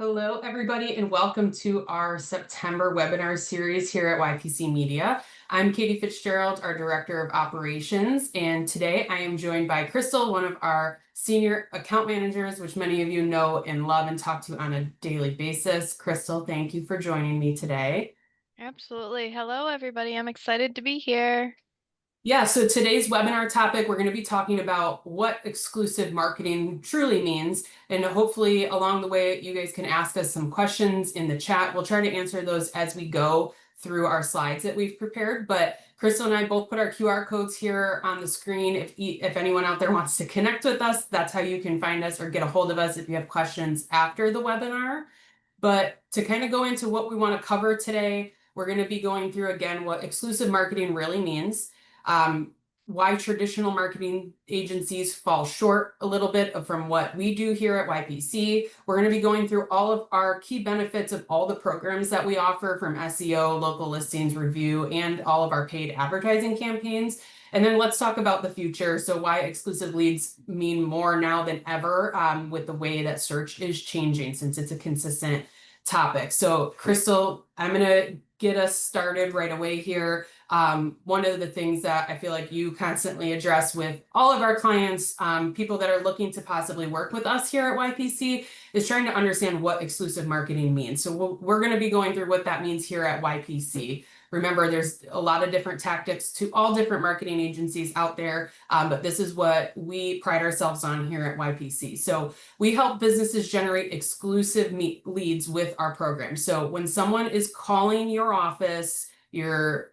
Hello, everybody, and welcome to our September webinar series here at YPC Media. I'm Katie Fitzgerald, our Director of Operations, and today I am joined by Crystal, one of our senior account managers, which many of you know and love and talk to on a daily basis. Crystal, thank you for joining me today. Absolutely. Hello, everybody. I'm excited to be here. Yeah, so today's webinar topic, we're going to be talking about what exclusive marketing truly means. And hopefully along the way, you guys can ask us some questions in the chat. We'll try to answer those as we go through our slides that we've prepared. But Crystal and I both put our QR codes here on the screen. If anyone out there wants to connect with us, that's how you can find us or get a hold of us if you have questions after the webinar. But to kind of go into what we want to cover today, we're going to be going through again what exclusive marketing really means, why traditional marketing agencies fall short a little bit from what we do here at YPC. We're going to be going through all of our key benefits of all the programs that we offer, from SEO, local listings review, and all of our paid advertising campaigns. And then let's talk about the future. So why exclusive leads mean more now than ever, with the way that search is changing, since it's a consistent topic. So Crystal, I'm going to get us started right away here. One of the things that I feel like you constantly address with all of our clients, people that are looking to possibly work with us here at YPC, is trying to understand what exclusive marketing means. So we're going to be going through what that means here at YPC. Remember, there's a lot of different tactics to all different marketing agencies out there, but this is what we pride ourselves on here at YPC. So we help businesses generate exclusive leads with our program. So when someone is calling your office, your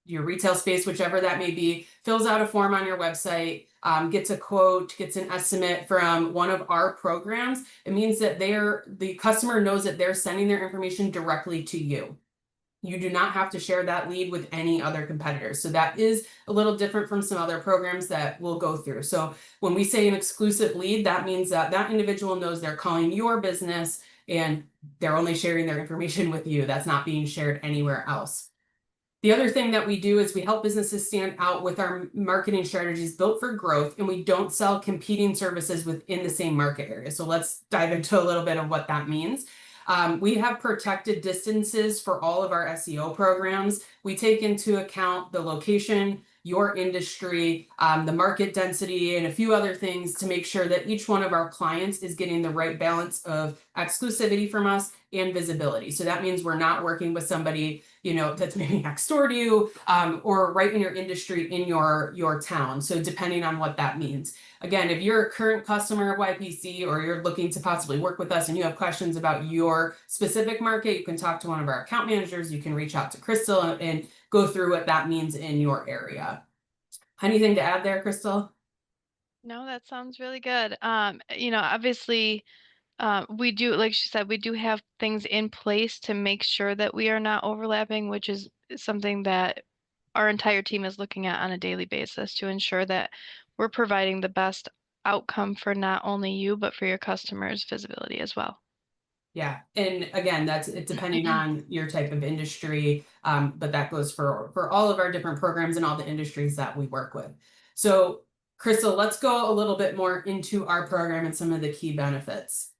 retail space, whichever that may be, fills out a form on your website, gets a quote, gets an estimate from one of our programs, it means that the customer knows that they're sending their information directly to you. You do not have to share that lead with any other competitors. So that is a little different from some other programs that we'll go through. So when we say an exclusive lead, that means that that individual knows they're calling your business and they're only sharing their information with you. That's not being shared anywhere else. The other thing that we do is we help businesses stand out with our marketing strategies built for growth, and we don't sell competing services within the same market area. So let's dive into a little bit of what that means. We have protected distances for all of our SEO programs. We take into account the location, your industry, the market density, and a few other things to make sure that each one of our clients is getting the right balance of exclusivity from us and visibility. So that means we're not working with somebody, that's maybe next door to you, or right in your industry in your town. So depending on what that means. Again, if you're a current customer of YPC or you're looking to possibly work with us and you have questions about your specific market, you can talk to one of our account managers. You can reach out to Crystal and go through what that means in your area. Anything to add there, Crystal? No, that sounds really good. Obviously, we do, like she said, we do have things in place to make sure that we are not overlapping, which is something that our entire team is looking at on a daily basis to ensure that we're providing the best outcome for not only you, but for your customers' visibility as well. Yeah, and again, that's it depending on your type of industry, but that goes for all of our different programs and all the industries that we work with. So, Crystal, let's go a little bit more into our program and some of the key benefits.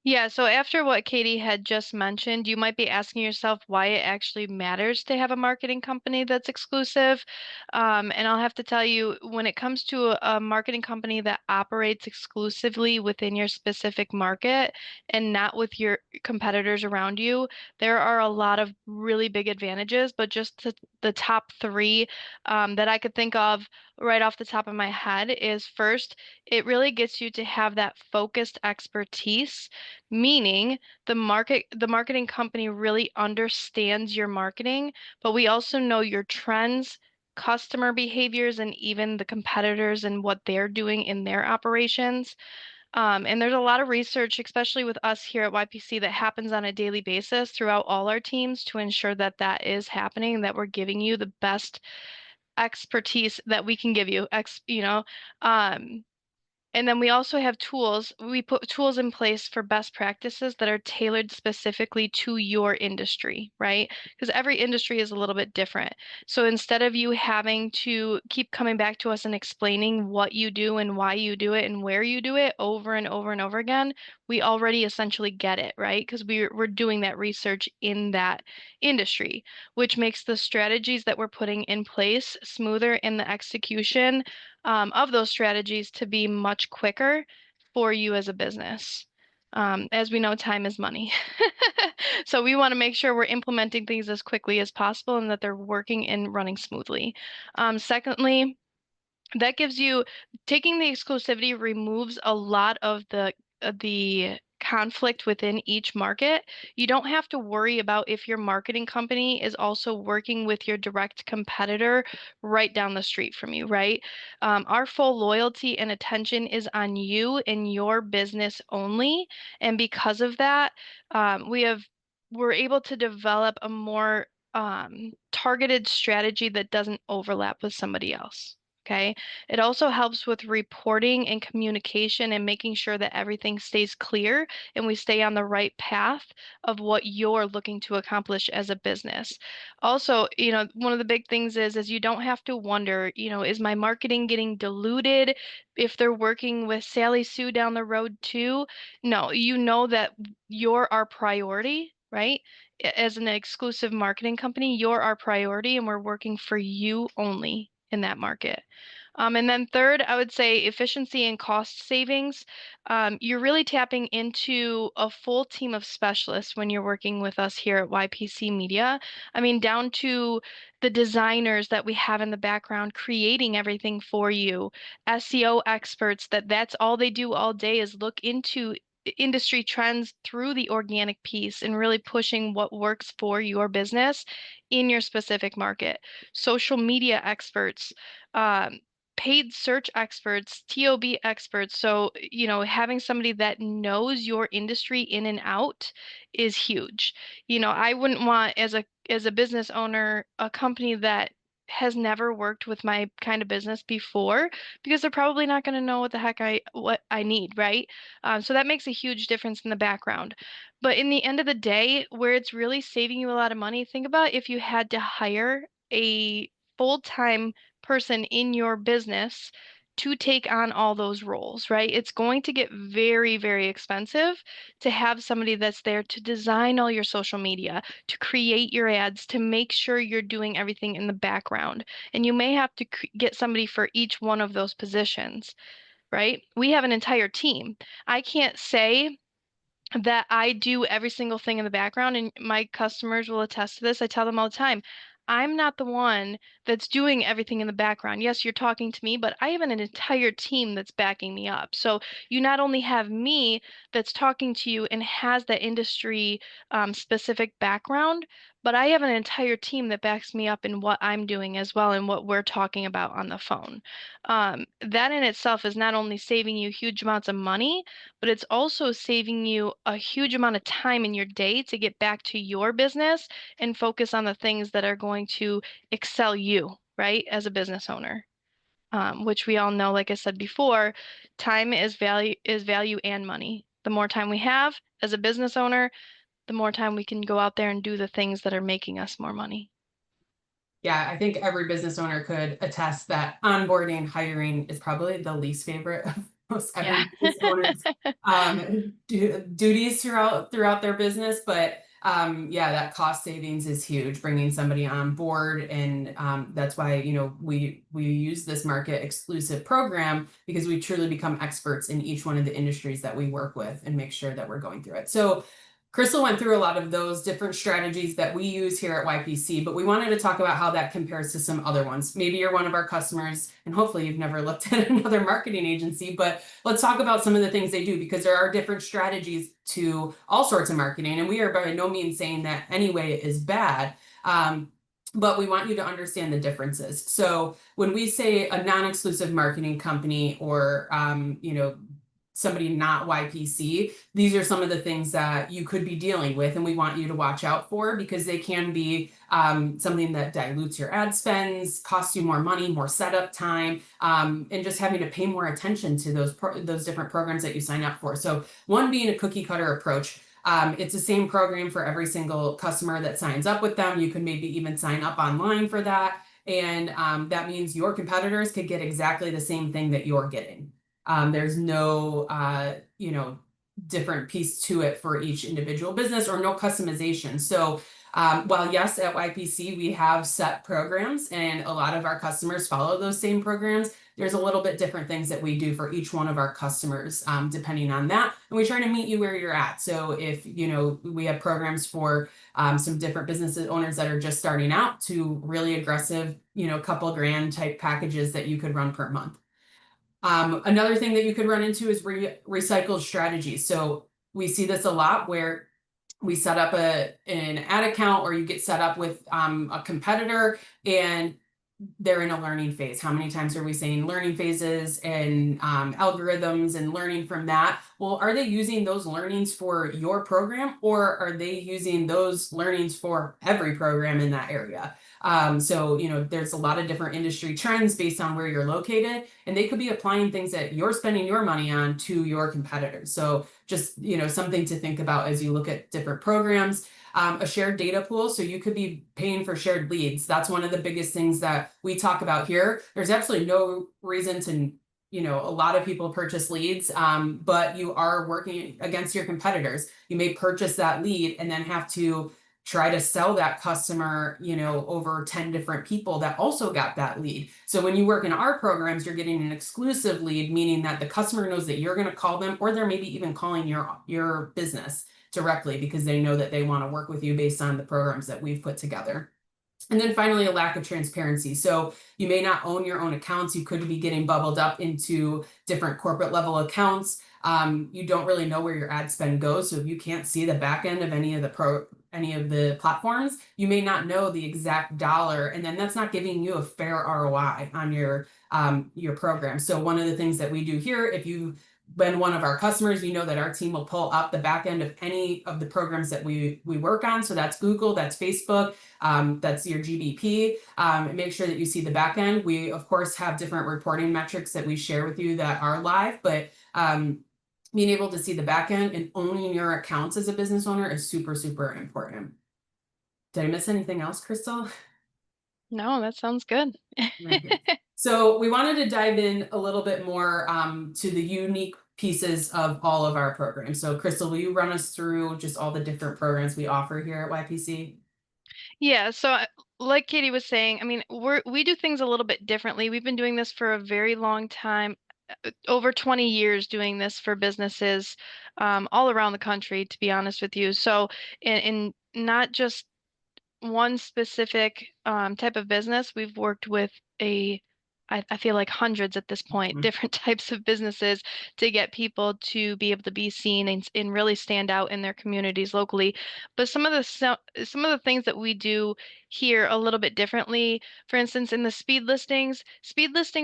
Yeah, so after what Katie had just mentioned, you might be asking yourself why it actually matters to have a marketing company that's exclusive. And I'll have to tell you, when it comes to a marketing company that operates exclusively within your specific market and not with your competitors around you, there are a lot of really big advantages. But just the top three that I could think of right off the top of my head is, first, it really gets you to have that focused expertise, meaning the marketing company really understands your marketing, but we also know your trends, customer behaviors, and even the competitors and what they're doing in their operations. And there's a lot of research, especially with us here at YPC, that happens on a daily basis throughout all our teams to ensure that that is happening, that we're giving you the best expertise that we can give you. Um, And then we also have tools. We put tools in place for best practices that are tailored specifically to your industry, right? Because every industry is a little bit different. So instead of you having to keep coming back to us and explaining what you do and why you do it and where you do it over and over and over again, we already essentially get it, right? Because we're doing that research in that industry, which makes the strategies that we're putting in place smoother in the execution of those strategies to be much quicker for you as a business. As we know, time is money. So we want to make sure we're implementing things as quickly as possible and that they're working and running smoothly. Secondly, that gives you taking the exclusivity removes a lot of the conflict within each market. You don't have to worry about if your marketing company is also working with your direct competitor right down the street from you, right? Our full loyalty and attention is on you and your business only, and because of that, we're able to develop a more targeted strategy that doesn't overlap with somebody else. Okay. It also helps with reporting and communication and making sure that everything stays clear and we stay on the right path of what you're looking to accomplish as a business. Also, one of the big things is you don't have to wonder, is my marketing getting diluted if they're working with Sally Sue down the road too? No, you know that you're our priority, right? As an exclusive marketing company, you're our priority and we're working for you only in that market. And then third, I would say efficiency and cost savings. You're really tapping into a full team of specialists when you're working with us here at YPC Media. I mean, down to the designers that we have in the background creating everything for you, SEO experts that's all they do all day is look into industry trends through the organic piece and really pushing what works for your business in your specific market. Social media experts, um, paid search experts, TOB experts. So, having somebody that knows your industry in and out is huge. I wouldn't want as a business owner a company that has never worked with my kind of business before because they're probably not going to know what I need, right? So that makes a huge difference in the background. But in the end of the day, where it's really saving you a lot of money, think about if you had to hire a full-time person in your business to take on all those roles, right? It's going to get very, very expensive to have somebody that's there to design all your social media, to create your ads, to make sure you're doing everything in the background. And you may have to get somebody for each one of those positions, right? We have an entire team. I can't say that I do every single thing in the background, and my customers will attest to this. I tell them all the time, I'm not the one that's doing everything in the background. Yes, you're talking to me, but I have an entire team that's backing me up. So you not only have me that's talking to you and has that industry specific background, but I have an entire team that backs me up in what I'm doing as well and what we're talking about on the phone. That in itself is not only saving you huge amounts of money, but it's also saving you a huge amount of time in your day to get back to your business and focus on the things that are going to excel you, right, as a business owner. Which we all know, like I said before, time is value and money. The more time we have as a business owner, the more time we can go out there and do the things that are making us more money. Yeah, I think every business owner could attest that onboarding, hiring is probably the least favorite of most Yeah. every business owner's duties throughout their business. But yeah, that cost savings is huge, bringing somebody on board, and that's why we use this market exclusive program because we truly become experts in each one of the industries that we work with and make sure that we're going through it. So Crystal went through a lot of those different strategies that we use here at YPC, but we wanted to talk about how that compares to some other ones. Maybe you're one of our customers and hopefully you've never looked at another marketing agency, but let's talk about some of the things they do because there are different strategies to all sorts of marketing. And we are by no means saying that any way is bad. But we want you to understand the differences. So when we say a non-exclusive marketing company or, somebody not YPC, these are some of the things that you could be dealing with, and we want you to watch out for because they can be something that dilutes your ad spends, costs you more money, more setup time, and just having to pay more attention to those different programs that you sign up for. So one being a cookie cutter approach. It's the same program for every single customer that signs up with them. You can maybe even sign up online for that. And that means your competitors could get exactly the same thing that you're getting. There's no, different piece to it for each individual business or no customization. So while yes, at YPC, we have set programs and a lot of our customers follow those same programs, there's a little bit different things that we do for each one of our customers, depending on that. And we try to meet you where you're at. So if, we have programs for some different business owners that are just starting out to really aggressive, couple grand type packages that you could run per month. Another thing that you could run into is recycled strategies. So we see this a lot where we set up an ad account or you get set up with a competitor and they're in a learning phase. How many times are we saying learning phases and algorithms and learning from that? Well, are they using those learnings for your program or are they using those learnings for every program in that area? So, there's a lot of different industry trends based on where you're located, and they could be applying things that you're spending your money on to your competitors. So just, something to think about as you look at different programs. A shared data pool. So you could be paying for shared leads. That's one of the biggest things that we talk about here. There's absolutely no reason to, a lot of people purchase leads, but you are working against your competitors. You may purchase that lead and then have to try to sell that customer, over 10 different people that also got that lead. So when you work in our programs, you're getting an exclusive lead, meaning that the customer knows that you're going to call them, or they're maybe even calling your business directly because they know that they want to work with you based on the programs that we've put together. And then finally, a lack of transparency. So you may not own your own accounts. You could be getting bubbled up into different corporate level accounts. You don't really know where your ad spend goes. So if you can't see the back end of any of the platforms, you may not know the exact dollar, and then that's not giving you a fair ROI on your program. So one of the things that we do here, if you've been one of our customers, you know that our team will pull up the back end of any of the programs that we work on. So that's Google, that's Facebook, that's your GBP, and make sure that you see the back end. We of course have different reporting metrics that we share with you that are live, but being able to see the back end and owning your accounts as a business owner is super, super important. Did I miss anything else, Crystal? No, that sounds good. Okay. So we wanted to dive in a little bit more to the unique pieces of all of our programs. So Crystal, will you run us through just all the different programs we offer here at YPC? Yeah, so like Katie was saying, I mean, we do things a little bit differently. We've been doing this for a very long time, over 20 years doing this for businesses all around the country, to be honest with you. So in not just one specific type of business. We've worked with I feel like hundreds at this point, Mhm. different types of businesses to get people to be able to be seen and really stand out in their communities locally. But some of the things that we do here a little bit differently, for instance, in the speed listings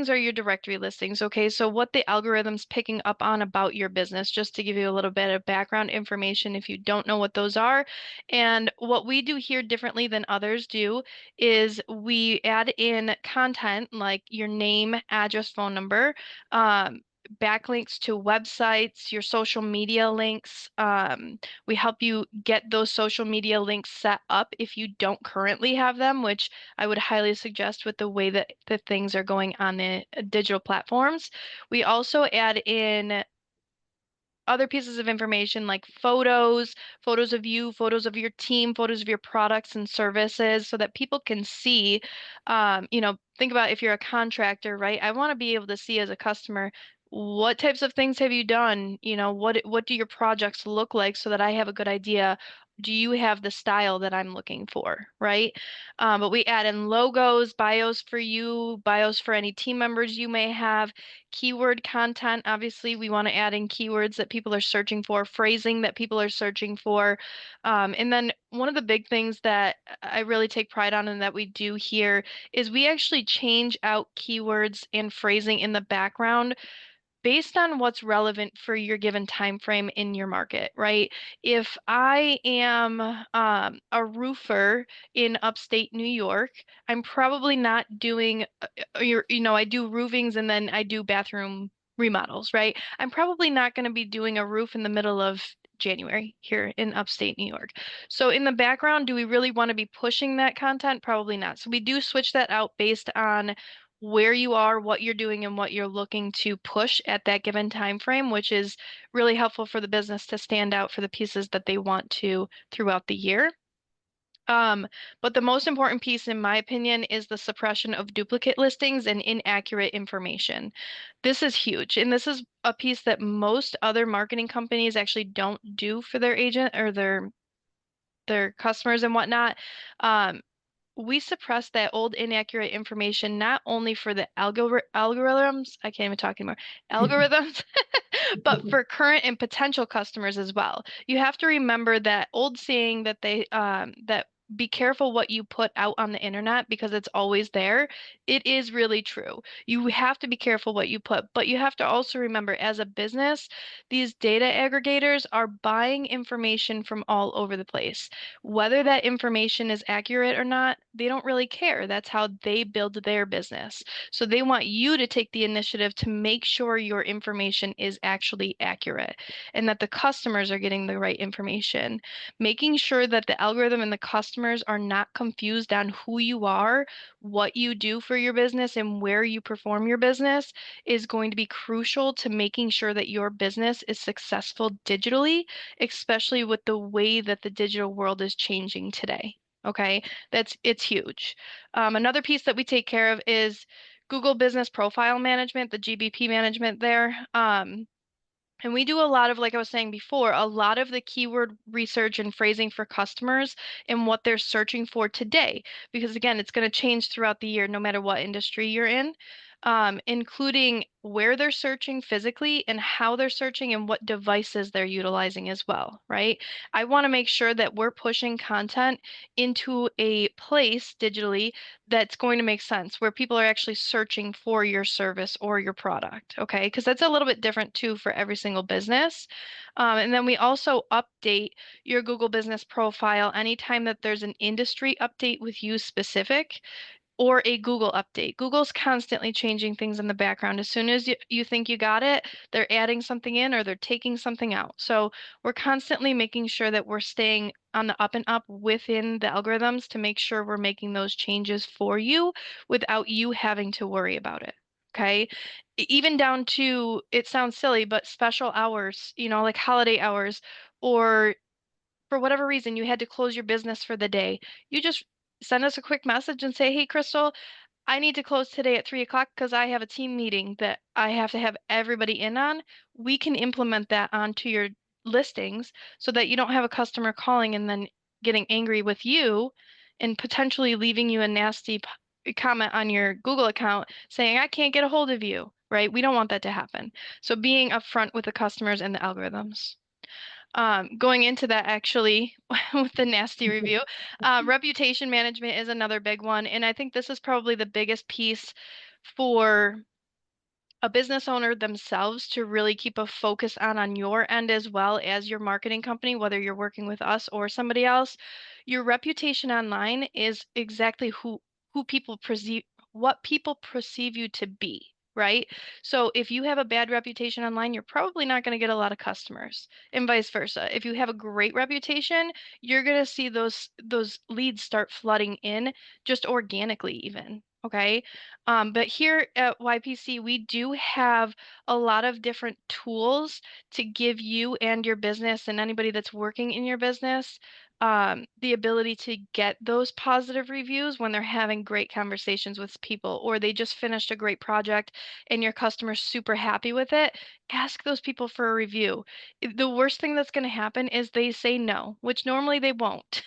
are your directory listings. Okay, so what the algorithm's picking up on about your business, just to give you a little bit of background information if you don't know what those are. And what we do here differently than others do is we add in content like your name, address, phone number, um, backlinks to websites, your social media links. We help you get those social media links set up if you don't currently have them, which I would highly suggest with the way that the things are going on the digital platforms. We also add in other pieces of information like photos of you, photos of your team, photos of your products and services so that people can see, think about if you're a contractor, right? I want to be able to see as a customer, what types of things have you done? What do your projects look like so that I have a good idea? Do you have the style that I'm looking for, right? But we add in logos, bios for you, bios for any team members you may have, keyword content. Obviously, we want to add in keywords that people are searching for, phrasing that people are searching for. And then one of the big things that I really take pride on and that we do here is we actually change out keywords and phrasing in the background based on what's relevant for your given time frame in your market, right? If I am a roofer in upstate New York, I'm probably not doing I do roofings and then I do bathroom remodels, right? I'm probably not going to be doing a roof in the middle of January here in upstate New York. So in the background, do we really want to be pushing that content? Probably not. So we do switch that out based on where you are, what you're doing, and what you're looking to push at that given time frame, which is really helpful for the business to stand out for the pieces that they want to throughout the year. Um, but the most important piece, in my opinion, is the suppression of duplicate listings and inaccurate information. This is huge, and this is a piece that most other marketing companies actually don't do for their agent or their customers and whatnot. Um, we suppress that old inaccurate information not only for the algorithms, I can't even talk anymore, algorithms, but for current and potential customers as well. You have to remember that old saying that that be careful what you put out on the internet because it's always there. It is really true. You have to be careful what you put, but you have to also remember as a business, these data aggregators are buying information from all over the place. Whether that information is accurate or not, they don't really care. That's how they build their business. So they want you to take the initiative to make sure your information is actually accurate and that the customers are getting the right information. Making sure that the algorithm and the customers are not confused on who you are, what you do for your business, and where you perform your business is going to be crucial to making sure that your business is successful digitally, especially with the way that the digital world is changing today. Okay, it's huge. Another piece that we take care of is Google Business Profile Management, the GBP management there. And we do a lot of, like I was saying before, a lot of the keyword research and phrasing for customers and what they're searching for today. Because again, it's going to change throughout the year, no matter what industry you're in, including where they're searching physically and how they're searching and what devices they're utilizing as well, right? I want to make sure that we're pushing content into a place digitally that's going to make sense, where people are actually searching for your service or your product, okay? Because that's a little bit different too for every single business. And then we also update your Google Business Profile anytime that there's an industry update with you specific or a Google update. Google's constantly changing things in the background. As soon as you think you got it, they're adding something in or they're taking something out. So we're constantly making sure that we're staying on the up and up within the algorithms to make sure we're making those changes for you without you having to worry about it. Okay. Even down to, it sounds silly, but special hours, like holiday hours, or for whatever reason you had to close your business for the day, you just send us a quick message and say, "Hey, Crystal, I need to close today at 3 o'clock because I have a team meeting that I have to have everybody in on." We can implement that onto your listings so that you don't have a customer calling and then getting angry with you and potentially leaving you a nasty comment on your Google account saying, "I can't get a hold of you," right? We don't want that to happen. So being upfront with the customers and the algorithms. Going into that actually with the nasty review, reputation management is another big one. And I think this is probably the biggest piece for a business owner themselves to really keep a focus on your end as well as your marketing company, whether you're working with us or somebody else. Your reputation online is exactly who people perceive, what people perceive you to be, right? So if you have a bad reputation online, you're probably not going to get a lot of customers, and vice versa. If you have a great reputation, you're going to see those leads start flooding in just organically even. Okay. But here at YPC, we do have a lot of different tools to give you and your business and anybody that's working in your business the ability to get those positive reviews when they're having great conversations with people, or they just finished a great project and your customer's super happy with it. Ask those people for a review. The worst thing that's going to happen is they say no, which normally they won't.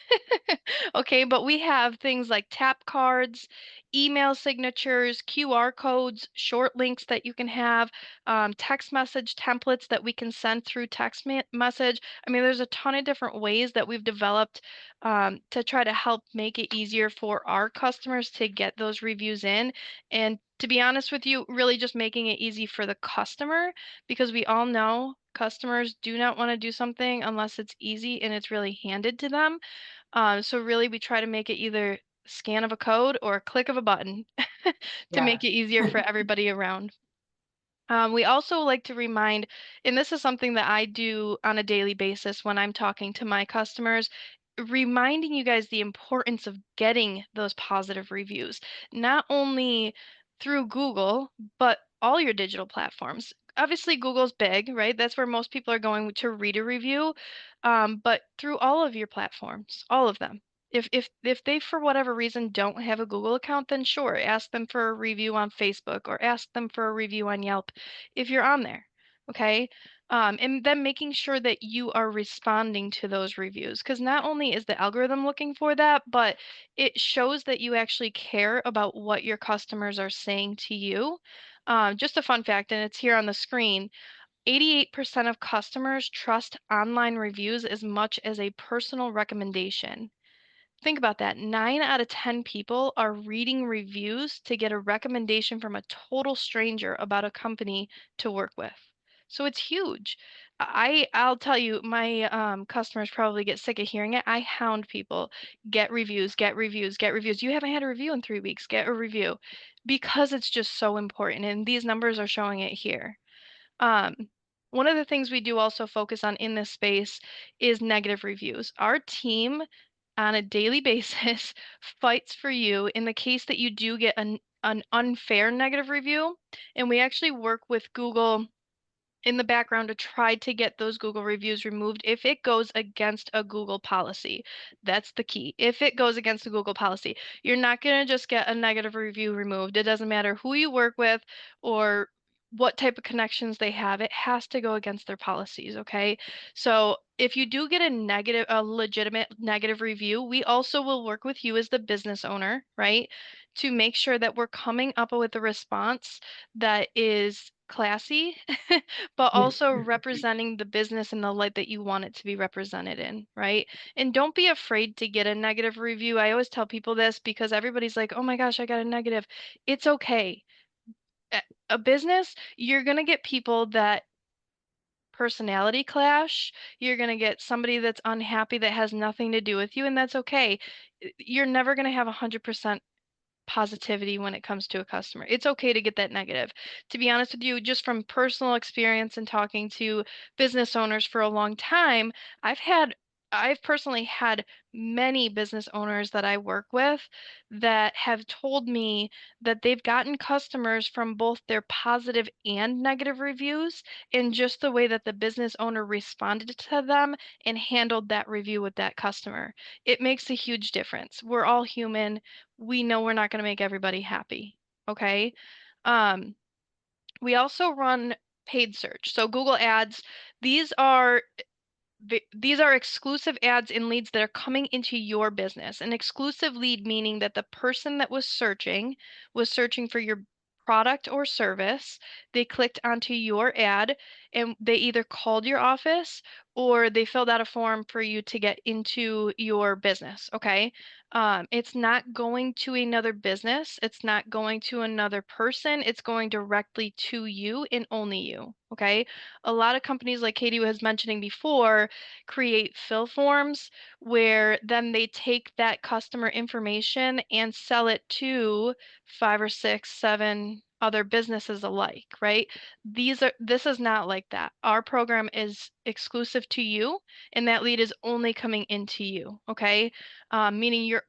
Okay, but we have things like tap cards, email signatures, QR codes, short links that you can have, text message templates that we can send through text message. I mean, there's a ton of different ways that we've developed to try to help make it easier for our customers to get those reviews in and To be honest with you, really just making it easy for the customer because we all know customers do not want to do something unless it's easy and it's really handed to them. So really we try to make it either scan of a code or a click of a button to Yeah. make it easier for everybody around. We also like to remind, and this is something that I do on a daily basis when I'm talking to my customers, reminding you guys the importance of getting those positive reviews, not only through Google, but all your digital platforms. Obviously, Google's big, right? That's where most people are going to read a review, but through all of your platforms, all of them. If they for whatever reason don't have a Google account, then sure, ask them for a review on Facebook or ask them for a review on Yelp if you're on there. Okay. And then making sure that you are responding to those reviews because not only is the algorithm looking for that, but it shows that you actually care about what your customers are saying to you. Just a fun fact, and it's here on the screen. 88% of customers trust online reviews as much as a personal recommendation. Think about that. 9 out of 10 people are reading reviews to get a recommendation from a total stranger about a company to work with. So it's huge. I'll tell you, my customers probably get sick of hearing it. I hound people, get reviews, get reviews, get reviews. You haven't had a review in 3 weeks, get a review, because it's just so important. And these numbers are showing it here. Um, One of the things we do also focus on in this space is negative reviews. Our team on a daily basis fights for you in the case that you do get an unfair negative review. And we actually work with Google in the background to try to get those Google reviews removed if it goes against a Google policy. That's the key. If it goes against a Google policy, you're not going to just get a negative review removed. It doesn't matter who you work with or what type of connections they have. It has to go against their policies, okay? So if you do get a legitimate negative review, we also will work with you as the business owner, right? To make sure that we're coming up with a response that is classy but also representing the business in the light that you want it to be represented in, right? And don't be afraid to get a negative review. I always tell people this because everybody's like, oh my gosh, I got a negative. It's okay. A business, you're going to get people that personality clash. You're going to get somebody that's unhappy that has nothing to do with you, and that's okay. You're never going to have 100% positivity when it comes to a customer. It's okay to get that negative. To be honest with you, just from personal experience and talking to business owners for a long time, I've personally had many business owners that I work with that have told me that they've gotten customers from both their positive and negative reviews in just the way that the business owner responded to them and handled that review with that customer. It makes a huge difference. We're all human. We know we're not going to make everybody happy. Okay. Um, we also run paid search. So Google Ads, these are these are exclusive ads and leads that are coming into your business. An exclusive lead meaning that the person that was searching for your product or service. They clicked onto your ad and they either called your office or they filled out a form for you to get into your business. Okay. It's not going to another business. It's not going to another person. It's going directly to you and only you. Okay. A lot of companies, like Katie was mentioning before, create fill forms where then they take that customer information and sell it to 5 or 6, 7 other businesses alike, right? This is not like that. Our program is exclusive to you, and that lead is only coming into you, okay? Meaning your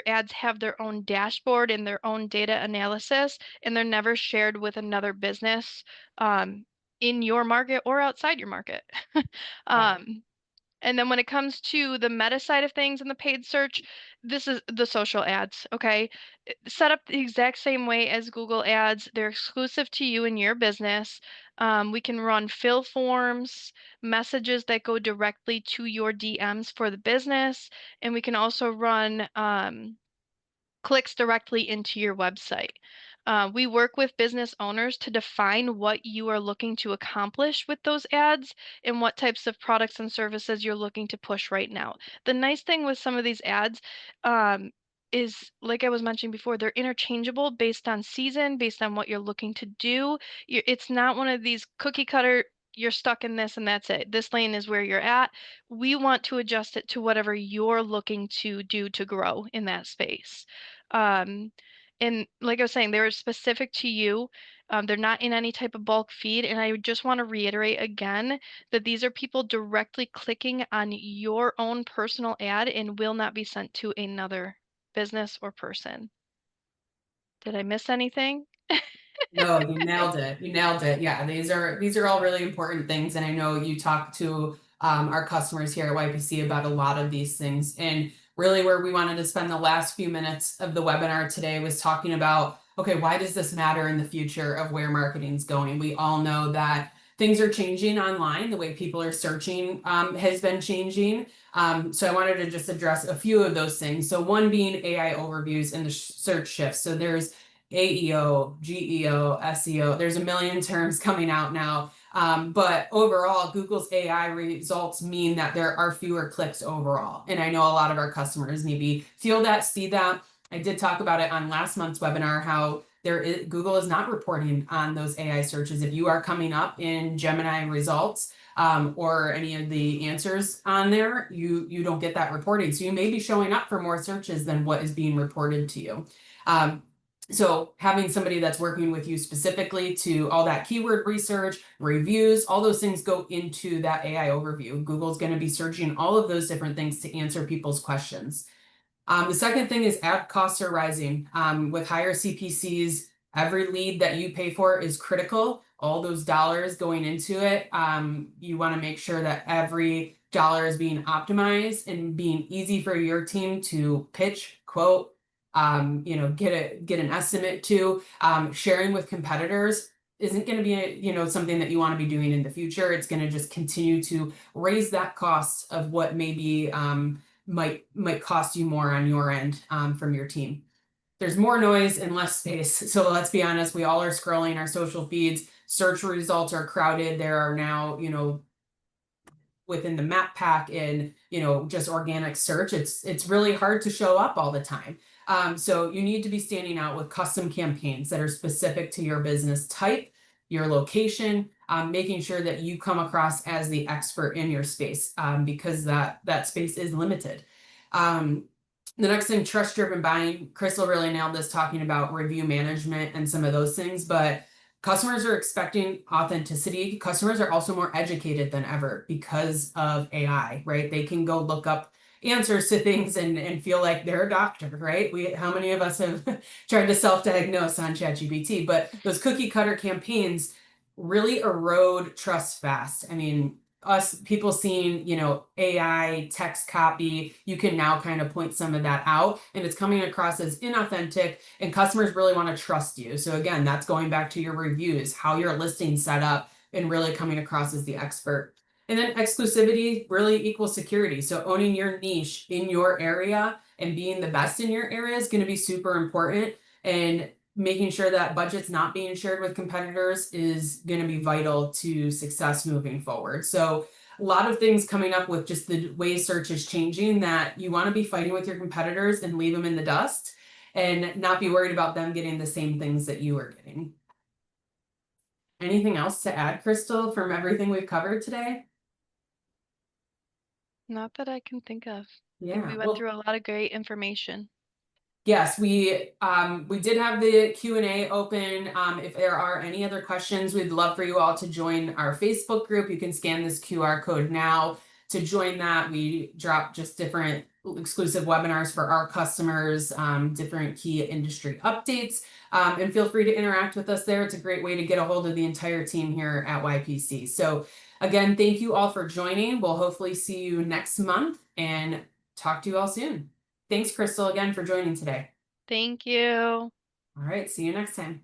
ads have their own dashboard and their own data analysis, and they're never shared with another business um, in your market or outside your market. Yeah. Um, and then when it comes to the meta side of things and the paid search, this is the social ads, okay? Set up the exact same way as Google Ads. They're exclusive to you and your business. We can run fill forms, messages that go directly to your DMs for the business, and we can also run clicks directly into your website. We work with business owners to define what you are looking to accomplish with those ads and what types of products and services you're looking to push right now. The nice thing with some of these ads, um, is, like I was mentioning before, they're interchangeable based on season, based on what you're looking to do. It's not one of these cookie cutter, you're stuck in this and that's it. This lane is where you're at. We want to adjust it to whatever you're looking to do to grow in that space. Um, and like I was saying, they're specific to you. They're not in any type of bulk feed. And I just want to reiterate again that these are people directly clicking on your own personal ad and will not be sent to another business or person. Did I miss anything? No, you nailed it. You nailed it. Yeah, these are all really important things, and I know you talk to our customers here at YPC about a lot of these things. And really, where we wanted to spend the last few minutes of the webinar today was talking about, okay, why does this matter in the future of where marketing's going? We all know that things are changing online. The way people are searching has been changing. So I wanted to just address a few of those things. So one being AI overviews and the search shifts. So there's AEO, GEO, SEO. There's a million terms coming out now. But overall, Google's AI results mean that there are fewer clicks overall. And I know a lot of our customers maybe feel that, see that. I did talk about it on last month's webinar, how Google is not reporting on those AI searches. If you are coming up in Gemini results, or any of the answers on there, you don't get that reporting. So you may be showing up for more searches than what is being reported to you. So having somebody that's working with you specifically to all that keyword research, reviews, all those things go into that AI overview. Google's going to be searching all of those different things to answer people's questions. The second thing is ad costs are rising. With higher CPCs, every lead that you pay for is critical. All those dollars going into it, you want to make sure that every dollar is being optimized and being easy for your team to pitch, quote, get an estimate to. Sharing with competitors isn't going to be something that you want to be doing in the future. It's going to just continue to raise that cost of what maybe might cost you more on your end from your team. There's more noise and less space. So let's be honest, we all are scrolling our social feeds. Search results are crowded. There are now, within the map pack in, just organic search, it's really hard to show up all the time. So you need to be standing out with custom campaigns that are specific to your business type, your location, making sure that you come across as the expert in your space, because that space is limited. The next thing, trust-driven buying. Crystal really nailed this, talking about review management and some of those things, but customers are expecting authenticity. Customers are also more educated than ever because of AI, right? They can go look up answers to things and feel like they're a doctor, right? How many of us have tried to self-diagnose on ChatGPT? But those cookie cutter campaigns really erode trust fast. I mean, us people seeing, AI text copy, you can now kind of point some of that out, and it's coming across as inauthentic, and customers really want to trust you. So again, that's going back to your reviews, how your listing's set up, and really coming across as the expert. And then exclusivity really equals security. So owning your niche in your area and being the best in your area is going to be super important. And making sure that budget's not being shared with competitors is going to be vital to success moving forward. So a lot of things coming up with just the way search is changing, that you want to be fighting with your competitors and leave them in the dust and not be worried about them getting the same things that you are getting. Anything else to add, Crystal, from everything we've covered today? Not that I can think of. I think Yeah, we went well, through a lot of great information. yes, we did have the Q&A open. If there are any other questions, we'd love for you all to join our Facebook group. You can scan this QR code now to join that. We drop just different exclusive webinars for our customers, different key industry updates, and feel free to interact with us there. It's a great way to get a hold of the entire team here at YPC. So again, thank you all for joining. We'll hopefully see you next month and talk to you all soon. Thanks, Crystal, again for joining today. Thank you. All right, see you next time.